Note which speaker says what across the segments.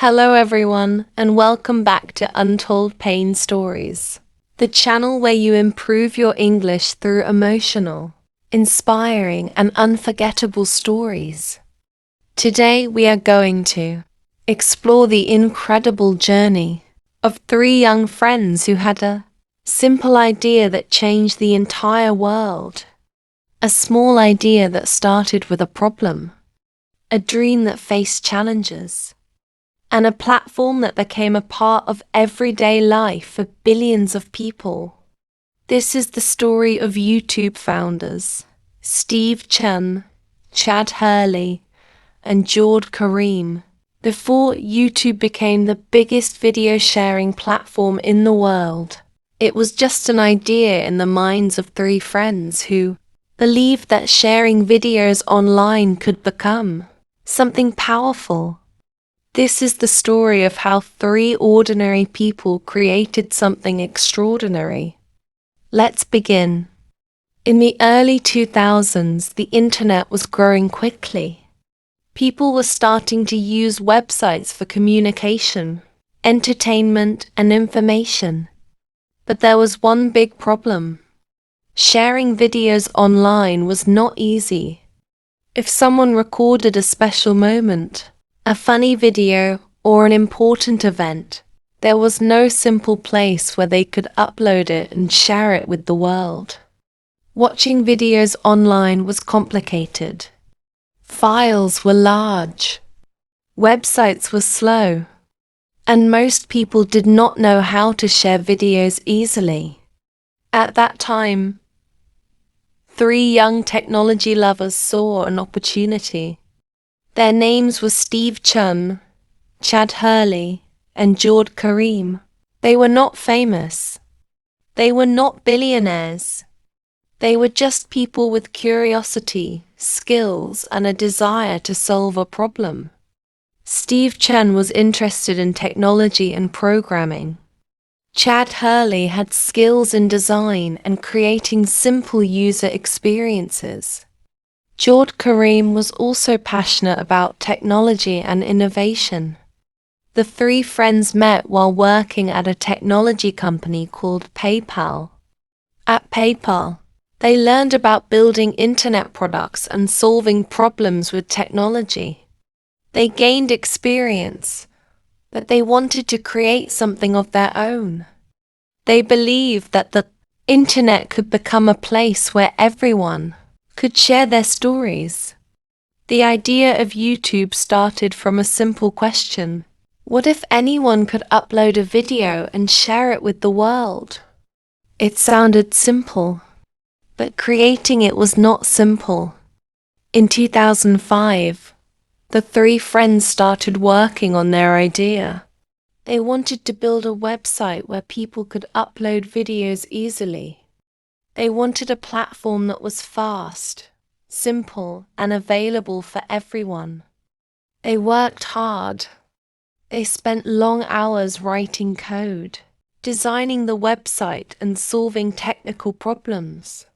Speaker 1: Hello everyone, and welcome back to Untold Pain Stories, the channel where you improve your English through emotional, inspiring, and unforgettable stories. Today we are going to explore the incredible journey of three young friends who had a simple idea that changed the entire world. A small idea that started with a problem, a dream that faced challenges, and a platform that became a part of everyday life for billions of people. This is the story of YouTube founders Chen, Hurley, and Jawed Karim. Before YouTube became the biggest video sharing platform in the world, it was just an idea in the minds of three friends who believed that sharing videos online could become something powerful. This is the story of how three ordinary people created something extraordinary. Let's begin. In the early 2000s, the internet was growing quickly. People were starting to use websites for communication, entertainment, and information. But there was one big problem. Sharing videos online was not easy. If someone recorded a special moment, a funny video, or an important event, there was no simple place where they could upload it and share it with the world. Watching videos online was complicated. Files were large. Websites were slow. And most people did not know how to share videos easily. At that time, three young technology lovers saw an opportunity. Their names were Chen, Hurley, and Jawed Karim. They were not famous. They were not billionaires. They were just people with curiosity, skills, and a desire to solve a problem. Chen was interested in technology and programming. Hurley had skills in design and creating simple user experiences. Jawed Karim was also passionate about technology and innovation. The three friends met while working at a technology company called PayPal. At PayPal, they learned about building internet products and solving problems with technology. They gained experience, but they wanted to create something of their own. They believed that the internet could become a place where everyone could share their stories. The idea of YouTube started from a simple question. What if anyone could upload a video and share it with the world? It sounded simple, but creating it was not simple. In 2005, the three friends started working on their idea. They wanted to build a website where people could upload videos easily. They wanted a platform that was fast, simple, and available for everyone. They worked hard. They spent long hours writing code, designing the website, and solving technical problems.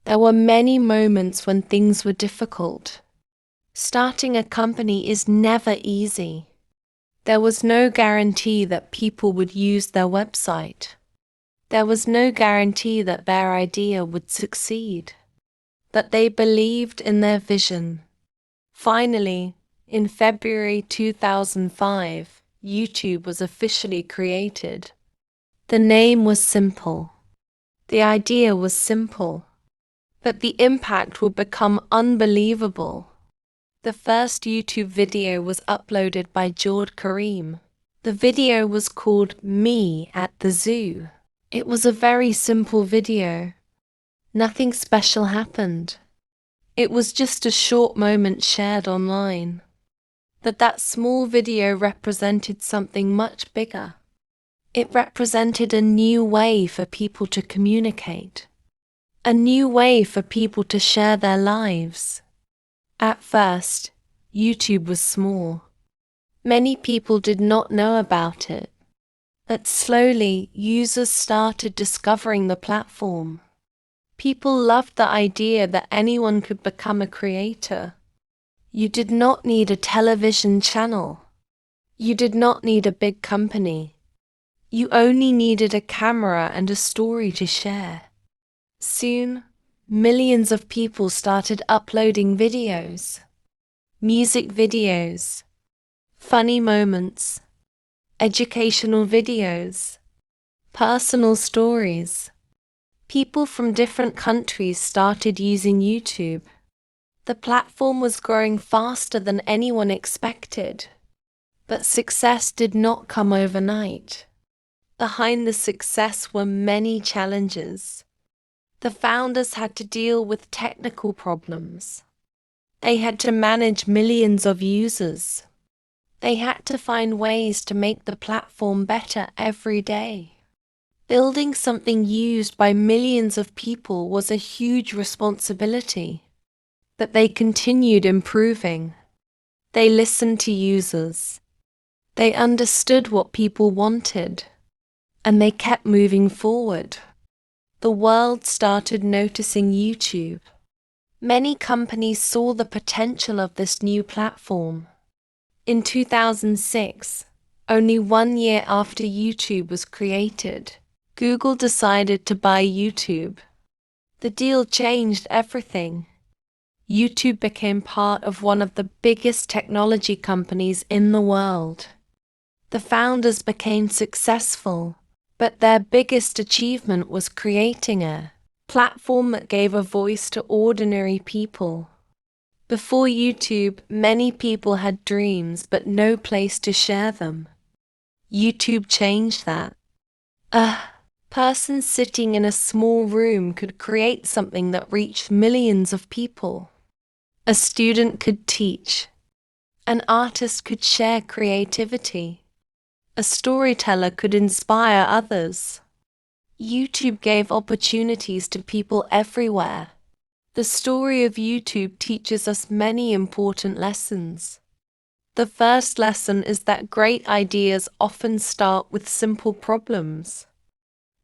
Speaker 1: There were many moments when things were difficult. Starting a company is never easy. There was no guarantee that people would use their website. There was no guarantee that their idea would succeed, but they believed in their vision. Finally, in February 2005, YouTube was officially created. The name was simple. The idea was simple, but the impact would become unbelievable. The first YouTube video was uploaded by Jawed Karim. The video was called Me at the Zoo. It was a very simple video. Nothing special happened. It was just a short moment shared online. But that small video represented something much bigger. It represented a new way for people to communicate. A new way for people to share their lives. At first, YouTube was small. Many people did not know about it. But slowly, users started discovering the platform. People loved the idea that anyone could become a creator. You did not need a television channel. You did not need a big company. You only needed a camera and a story to share. Soon, millions of people started uploading videos, music videos, funny moments, educational videos, personal stories. People from different countries started using YouTube. The platform was growing faster than anyone expected. But success did not come overnight. Behind the success were many challenges. The founders had to deal with technical problems. They had to manage millions of users. They had to find ways to make the platform better every day. Building something used by millions of people was a huge responsibility. But they continued improving. They listened to users. They understood what people wanted. And they kept moving forward. The world started noticing YouTube. Many companies saw the potential of this new platform. In 2006, only 1 year after YouTube was created, Google decided to buy YouTube. The deal changed everything. YouTube became part of one of the biggest technology companies in the world. The founders became successful, but their biggest achievement was creating a platform that gave a voice to ordinary people. Before YouTube, many people had dreams but no place to share them. YouTube changed that. A person sitting in a small room could create something that reached millions of people. A student could teach. An artist could share creativity. A storyteller could inspire others. YouTube gave opportunities to people everywhere. The story of YouTube teaches us many important lessons. The first lesson is that great ideas often start with simple problems.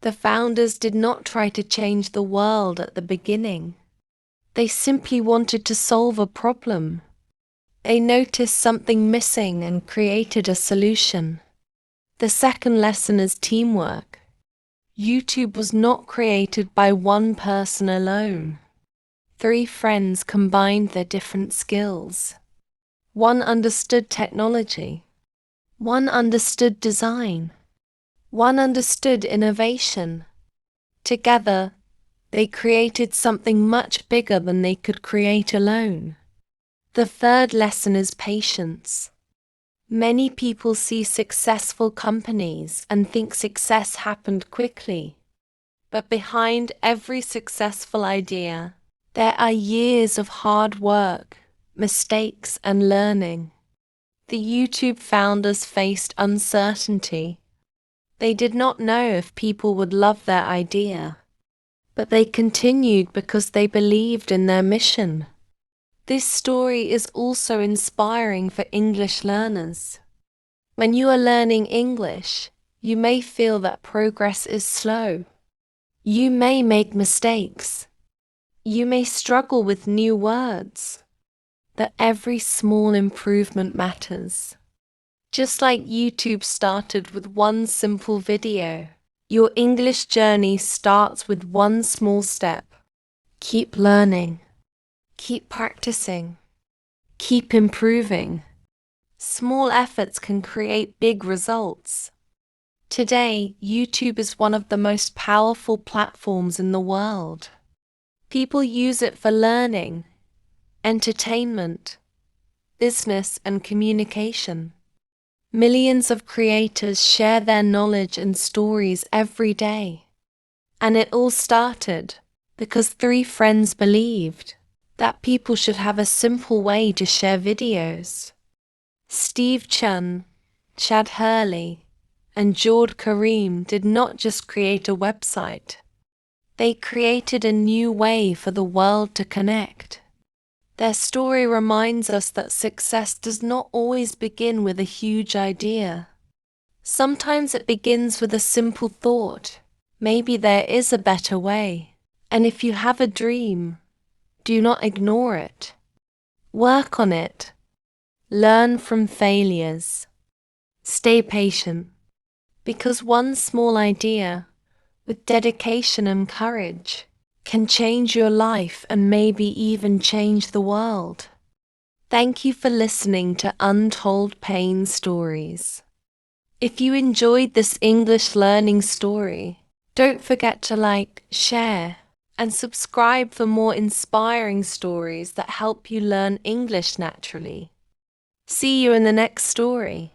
Speaker 1: The founders did not try to change the world at the beginning. They simply wanted to solve a problem. They noticed something missing and created a solution. The second lesson is teamwork. YouTube was not created by one person alone. 3 friends combined their different skills. One understood technology. One understood design. One understood innovation. Together, they created something much bigger than they could create alone. The third lesson is patience. Many people see successful companies and think success happened quickly. But behind every successful idea, there are years of hard work, mistakes, and learning. The YouTube founders faced uncertainty. They did not know if people would love their idea, but they continued because they believed in their mission. This story is also inspiring for English learners. When you are learning English, you may feel that progress is slow. You may make mistakes. You may struggle with new words. That every small improvement matters. Just like YouTube started with one simple video, your English journey starts with one small step. Keep learning. Keep practicing. Keep improving. Small efforts can create big results. Today, YouTube is one of the most powerful platforms in the world. People use it for learning, entertainment, business, and communication. Millions of creators share their knowledge and stories every day. And it all started because 3 friends believed that people should have a simple way to share videos. Chen, Hurley, and Jawed Karim did not just create a website. They created a new way for the world to connect. Their story reminds us that success does not always begin with a huge idea. Sometimes it begins with a simple thought. Maybe there is a better way. And if you have a dream, do not ignore it. Work on it. Learn from failures. Stay patient, because one small idea, with dedication and courage, can change your life and maybe even change the world. Thank you for listening to Untold Pain Stories. If you enjoyed this English learning story, don't forget to like, share, and subscribe for more inspiring stories that help you learn English naturally. See you in the next story.